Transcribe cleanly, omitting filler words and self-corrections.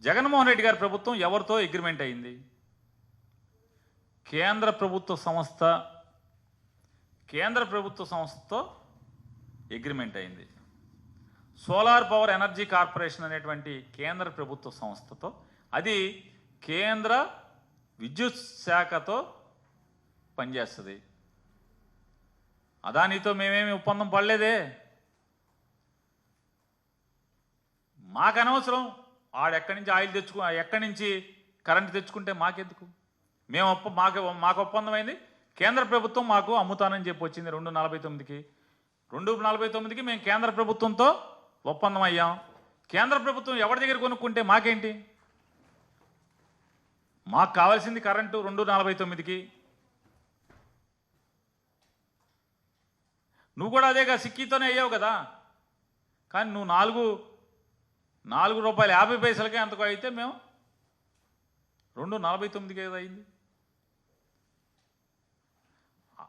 జగన్మోహన్ రెడ్డి గారి ప్రభుత్వం ఎవరితో అగ్రిమెంట్ అయింది? కేంద్ర ప్రభుత్వ సంస్థతో అగ్రిమెంట్ అయింది. సోలార్ పవర్ ఎనర్జీ కార్పొరేషన్ అనేటువంటి కేంద్ర ప్రభుత్వ సంస్థతో, అది కేంద్ర విద్యుత్ శాఖతో పనిచేస్తుంది. అదానితో మేమేమి ఒప్పందం పడలేదే. మాకు అనవసరం ఆడెక్కడి నుంచి ఆయిల్ ఎక్కడి నుంచి కరెంటు తెచ్చుకుంటే మాకెందుకు? మాకు ఒప్పందమైంది. కేంద్ర ప్రభుత్వం మాకు అమ్ముతానని చెప్పి వచ్చింది 249కి. 249కి మేము కేంద్ర ప్రభుత్వంతో ఒప్పందం అయ్యాం. కేంద్ర ప్రభుత్వం ఎవరి దగ్గర కొనుక్కుంటే మాకేంటి? మాకు కావాల్సింది కరెంటు 249కి. నువ్వు కూడా అదేగా సిక్కీతోనే అయ్యావు కదా. కానీ నువ్వు 4 రూపాయలు 50 పైసలకే అంతకు అయితే మేము 249కి ఏదో అయింది.